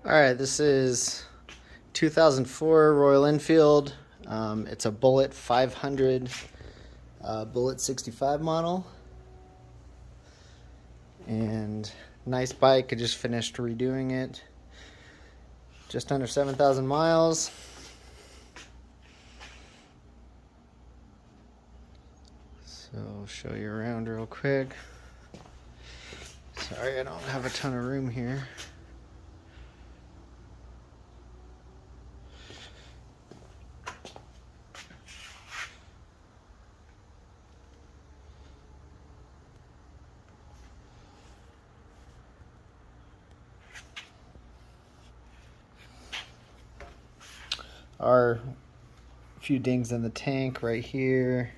All right, this is 2004 Royal Enfield. It's a Bullet 500, Bullet 65 model, and nice bike. I just finished redoing it. Just under 7,000 miles. So I'll show you around real quick. Sorry, I don't have a ton of room here. Are a few dings in the tank right here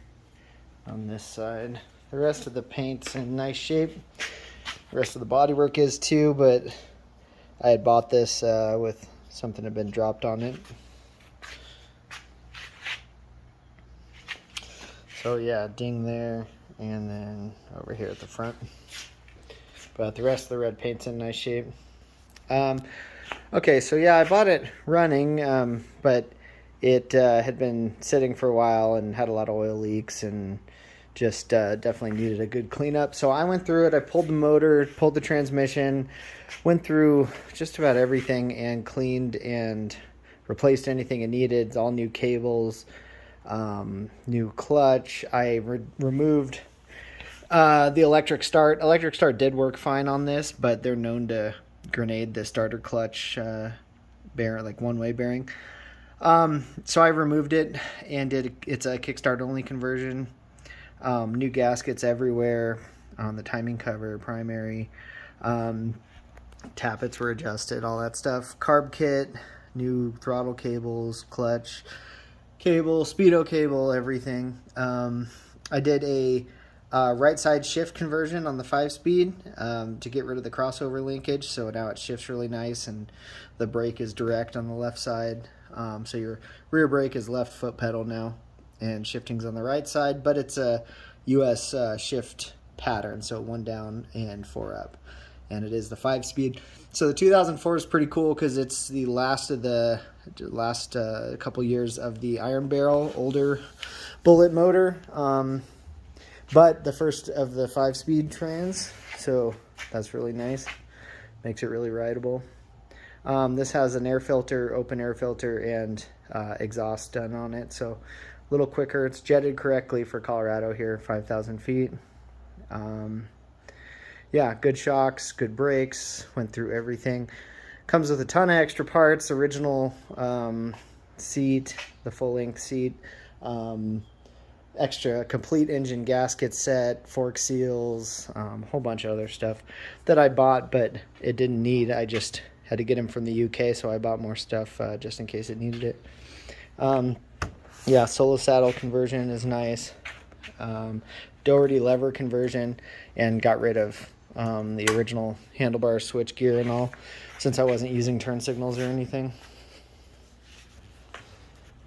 on this side. The rest of the paint's in nice shape. The rest of the bodywork is too, but I had bought this with something had been dropped on it. So yeah, ding there, and then over here at the front. But the rest of the red paint's in nice shape. Okay, so yeah, I bought it running, but it had been sitting for a while and had a lot of oil leaks and just definitely needed a good cleanup. So I went through it. I pulled the motor, pulled the transmission, went through just about everything and cleaned and replaced anything it needed. All new cables, new clutch. I removed the electric start. Electric start did work fine on this, but they're known to grenade the starter clutch bearing, like one-way bearing. So I removed it and it's a kickstart only conversion. New gaskets everywhere on the timing cover, primary. Tappets were adjusted, all that stuff. Carb kit, new throttle cables, clutch cable, speedo cable, everything. I did a right side shift conversion on the 5-speed to get rid of the crossover linkage, so now it shifts really nice and the brake is direct on the left side. So your rear brake is left foot pedal now and shifting's on the right side, but it's a US shift pattern, so 1 down and 4 up, and it is the 5-speed. So the 2004 is pretty cool because it's the last of the couple years of the Iron Barrel older Bullet motor, but the first of the 5-speed trans, so that's really nice. Makes it really rideable. This has an air filter, open air filter, and exhaust done on it, so a little quicker. It's jetted correctly for Colorado here, 5,000 feet. Yeah, good shocks, good brakes, went through everything. Comes with a ton of extra parts, original seat, the full-length seat, extra complete engine gasket set, fork seals, a whole bunch of other stuff that I bought, but it didn't need. I just had to get them from the UK, so I bought more stuff just in case it needed it. Yeah, solo saddle conversion is nice. Doherty lever conversion, and got rid of the original handlebar switch gear and all, since I wasn't using turn signals or anything.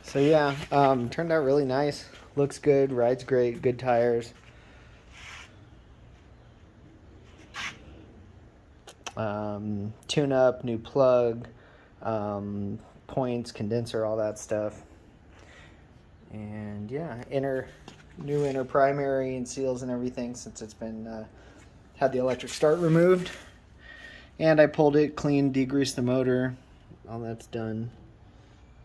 So yeah, turned out really nice. Looks good, rides great, good tires. Tune up, new plug, points, condenser, all that stuff. And yeah, new inner primary and seals and everything, since it's been had the electric start removed. And I pulled it, cleaned, degreased the motor, all that's done.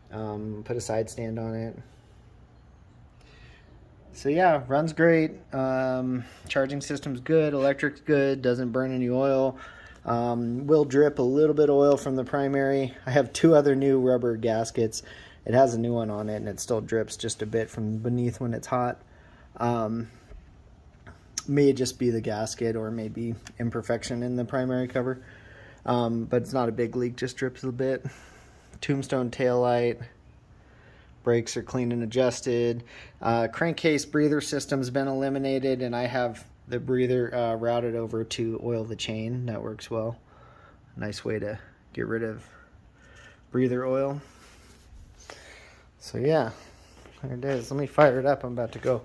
Put a side stand on it. So yeah, runs great. Charging system's good, electric's good, doesn't burn any oil. Will drip a little bit of oil from the primary. I have 2 other new rubber gaskets. It has a new one on it, and it still drips just a bit from beneath when it's hot. May just be the gasket, or maybe imperfection in the primary cover. But it's not a big leak, just drips a bit. Tombstone taillight. Brakes are clean and adjusted. Crankcase breather system's been eliminated, and I have the breather routed over to oil the chain. That works well. Nice way to get rid of breather oil. So yeah, there it is. Let me fire it up. I'm about to go